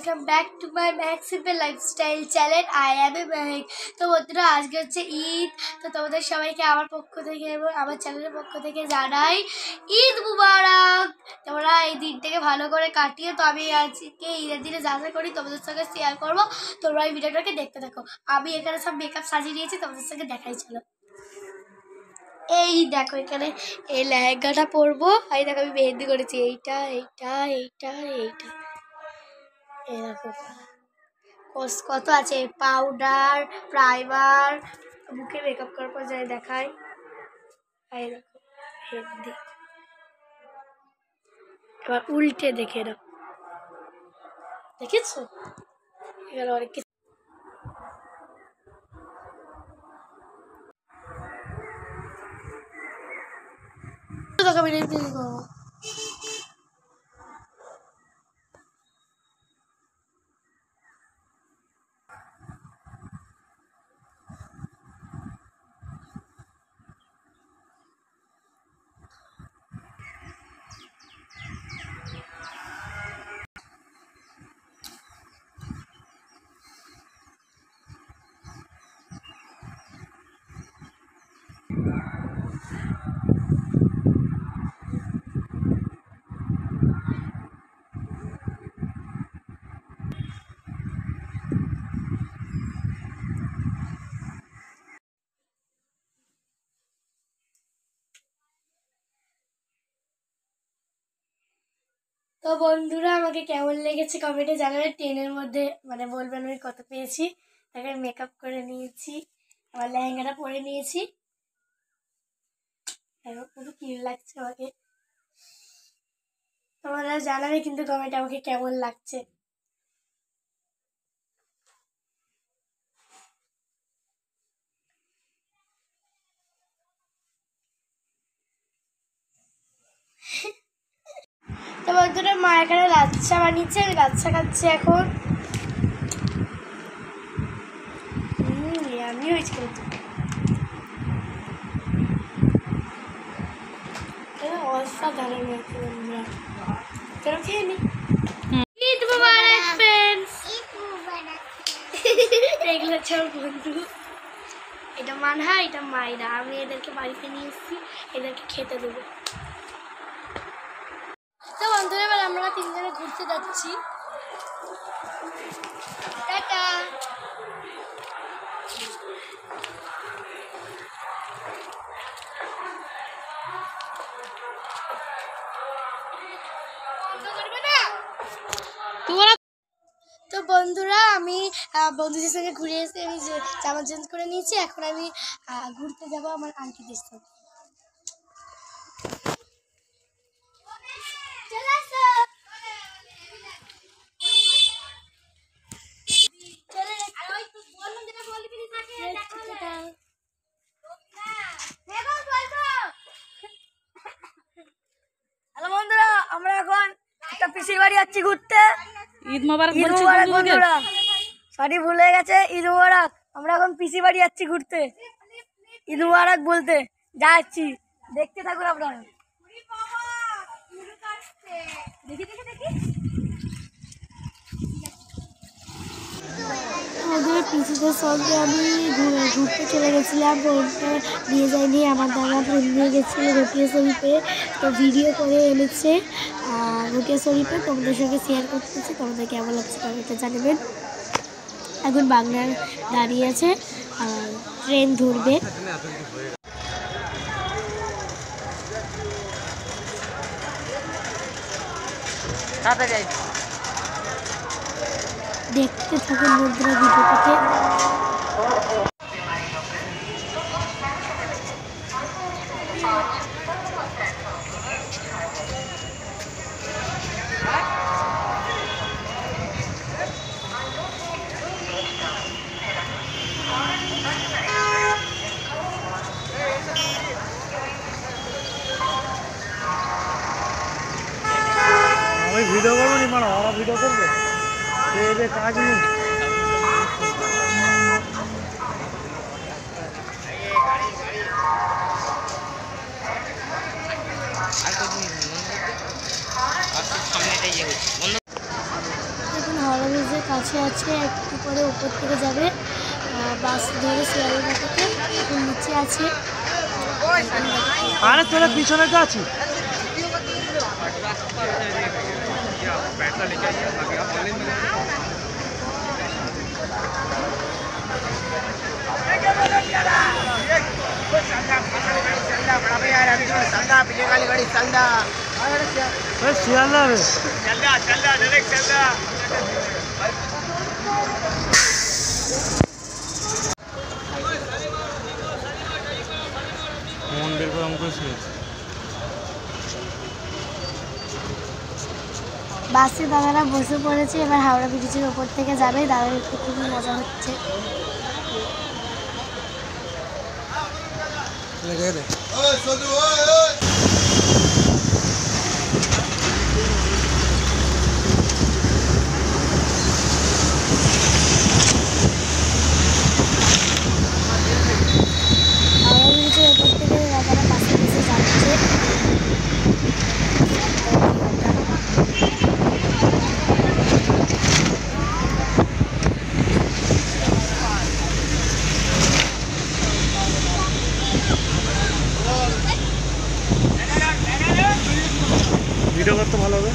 Welcome back to my Mac simple lifestyle channel. I am A Mac. তো বন্ধুরা, আজকে হচ্ছে ঈদ। তো তোমাদের সবাইকে আমার পক্ষ থেকে এবং আমার চ্যানেলের পক্ষ থেকে জানাই ঈদ মুবারক। তোমরা এই দিনটাকে ভালো করে কাটিয়ে। তো আমি আজকে ঈদের দিনে যা যা করি তোমাদের সঙ্গে শেয়ার করবো। তোমরা এই ভিডিওটাকে দেখতে থাকো। আমি এখানে সব মেকআপ সাজিয়ে নিয়েছি, তোমাদের সঙ্গে দেখাই। চলো, এই দেখো এখানে এই লেহেঙ্গাটা পরবো। এই দেখো আমি মেহেন্দি করেছি, এইটা এইটা এইটা এইটা। এই দেখো কত আছে, পাউডার, প্রাইমার, মুখে মেকআপ করার পর যাই দেখাই। এই দেখো মেহেন্দি। এবার উল্টে দেখে নাও, দেখেছো? এবার অনেক কিছু তো বন্ধুরা, আমাকে কেমন লেগেছে কমেন্টে জানাবেন। 10-এর মধ্যে মানে বলবেন আমি কত পেয়েছি। তাকে মেকআপ করে নিয়েছি, আমার লেহেঙ্গাটা পরে নিয়েছি। কত কিউট লাগছে আমাকে। তোমরা জানাবে কিন্তু কমেন্টে আমাকে কেমন লাগছে। তো বন্ধুরা, মা এখানে লাচ্ছা বানিয়েছে, আমি লাচ্ছা খাচ্ছি এখন। আমি হয়েছি কিন্তু অসাধারণ হয়েছে বন্ধুরা। চলো খেয়ে নি। ঈদ মুবারক ফ্রেন্ডস। এগুলো হচ্ছে আমার বন্ধু, এটা মানহা, এটা মাইরা। আমি এদেরকে বাড়িতে নিয়ে এসেছি, এদেরকে খেতে দেবো। তো বন্ধুরা, এবার আমরা তিনজনে ঘুরতে যাচ্ছি। টাটা। তো বন্ধুরা, আমি বন্ধুদের সঙ্গে ঘুরে এসে আমি জামা চেঞ্জ করে নিয়েছি। এখন আমি ঘুরতে যাব আমার আন্টিদের সঙ্গে। হ্যালো বন্ধুরা, আমরা এখন একটা পিসির বাড়ি যাচ্ছি ঘুরতে। ঈদ মোবারক বন্ধুরা, সরি ভুলে গেছে, ঈদ মোবারক। আমরা এখন পিসি বাড়ি যাচ্ছি ঘুরতে, ঈদ মোবারক বলতে যাচ্ছি। দেখতে থাকুন আপনারা। আমাদের পিসিদের সঙ্গে আমি ঘুরতে চলে গেছিলাম। ফোনটা নিয়ে যায়নি, আমার দাদা ফোন নিয়ে গেছিলো রটিয়া শরীফে। তো ভিডিও করে এনেছে রটিয়া শরীফে, তোমাদের সঙ্গে শেয়ার করতেছি। তোমাদের কেমন লাগছে কমেন্টে জানাবেন। এখন বাংলার দাঁড়িয়ে আছে, ট্রেন ধরবে। দেখতে থাকুন বন্ধুরা ভিডিওটাকে। আমি ভিডিও করবো নি, মানে ওরা ভিডিও করবে, এদের কাজ নেই। এখন হলে বসে আছে, একটু পরে উপর থেকে যাবে বাস ধরে শিয়ালদা থেকে, এখন নিচে আছে। আরে তোরা পিছনে তো আছিস। শিয়ালদা হবে। মন বের করে আমাকে শুয়েছে। বাসে দাদারা বসে পড়েছে, এবার হাওড়া ব্রিজের ওপর থেকে যাবে। দাদার একটু খুবই মজা হচ্ছে। হাওড়া ব্রিজের ওপর থেকে দাদারা বাসে বসে যাচ্ছে। ভিডিও করতে ভালো হবে।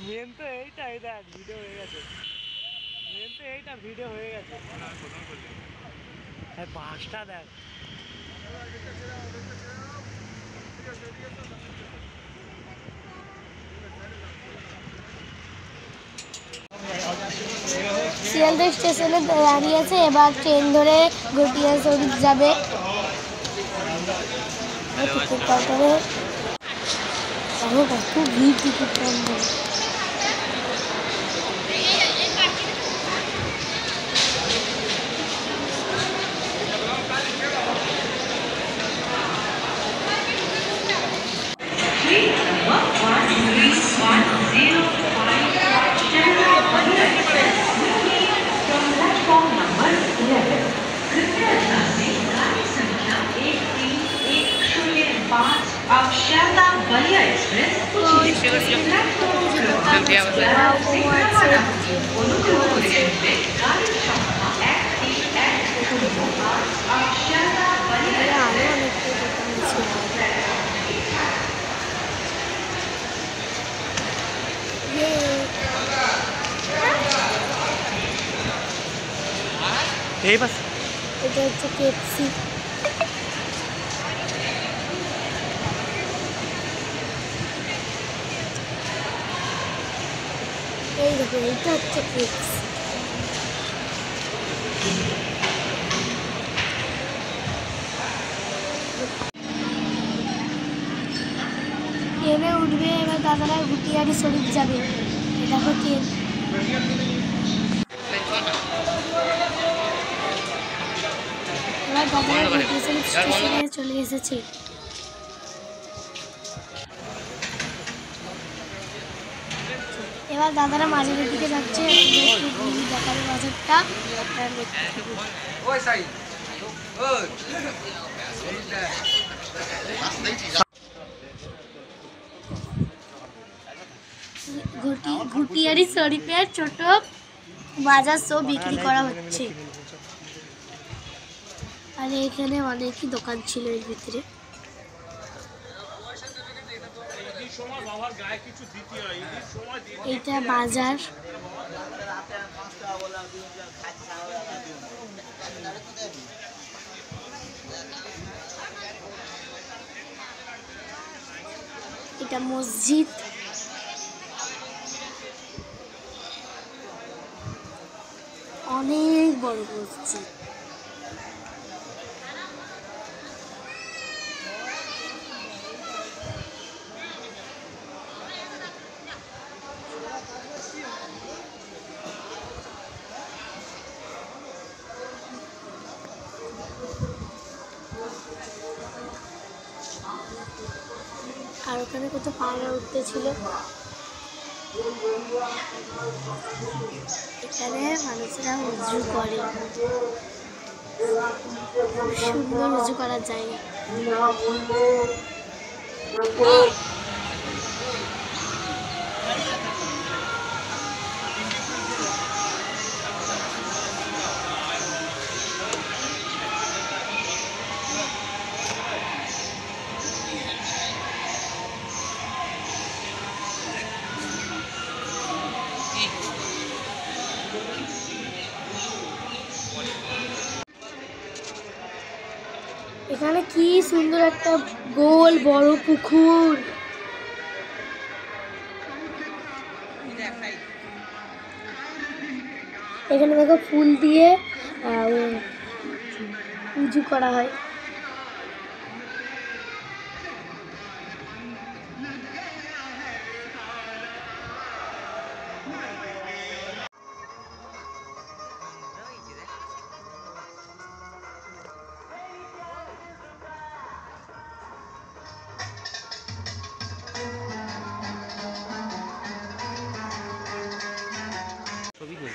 মেন তো এইটাই, দেখ ভিডিও হয়ে গেছে। মেন তো এইটা, ভিডিও হয়ে গেছে। বাসটা দেখ। শিয়ালদা স্টেশনে দাঁড়িয়েছে, এবার ট্রেন ধরে ঘটিয়া শরীফ যাবে। টিকিট কাউন্টারে কত ভিড় টিকিট কাউন্টারে। अब शारदा बलिया एक्सप्रेस অনুগ্রহ করে শুনবে গাড়ির সংখ্যা 13105। अब शारदा बलिया এই বাস। এটা হচ্ছে কেএফসি। এই দেখো, এটা হচ্ছে কেএফসি। ট্রেনে উঠবে, এবার দাদারা ঘুটিয়ারি শরীফ যাবে। দেখো ট্রেন। এবার দাদারা ঘুটিয়া শরীফ স্টেশনে চলে এসেছে। এবার দাদারা মাঝের দিকে যাচ্ছে। দেখাবে বাজারটা আপনারা দেখতে থাকুন। ঘুটিয়ারি শরীফের ছোট বাজার সব বিক্রি করা হচ্ছে। আর এখানে অনেকই দোকান ছিল এর ভিতরে। এটা বাজার। এটা মসজিদ। অনেক বড় মসজিদ। আর ওখানে কত পায়রা উঠতেছিল। এখানে মানুষেরা উজু করে, সুন্দর উজু করার জায়গা। এখানে কি সুন্দর একটা গোল বড় পুকুর। এখানে দেখো ফুল দিয়ে পুজো করা হয়। ছবি কই?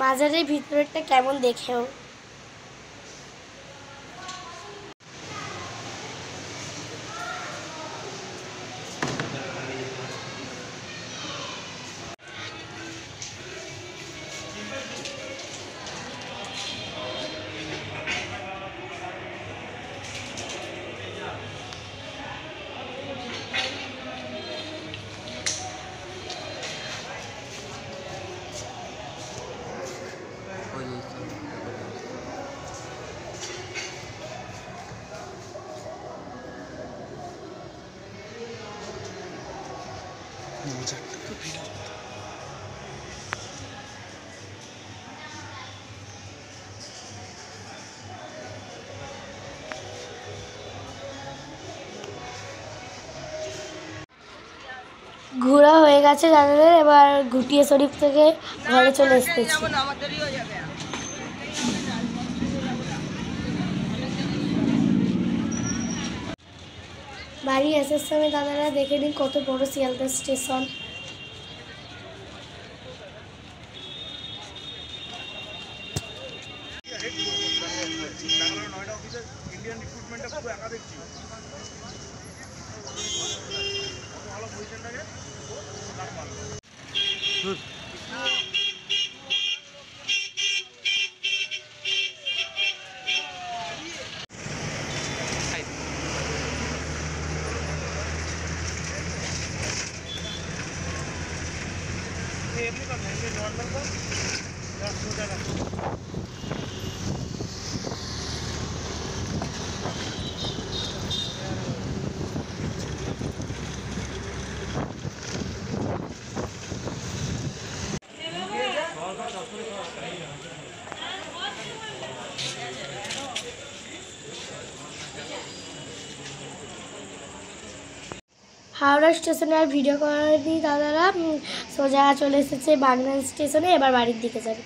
মাজারের ভিতরটা কেমন দেখেও। ঘোরা হয়ে গেছে যাদের, এবার ঘুটিয়া শরীফ থেকে ঘরে চলে এসেছি। বাড়ি আসার সময় দাদারা দেখে নিন কত বড় শিয়ালদা স্টেশন। এমনি কর না, এমনি নর্মাল কর, সোজা রাখ। হাওড়া স্টেশনে আর ভিডিও করেনি দাদারা, সোজা চলে এসেছে বাগনান স্টেশনে, এবার বাড়ির দিকে যাবে।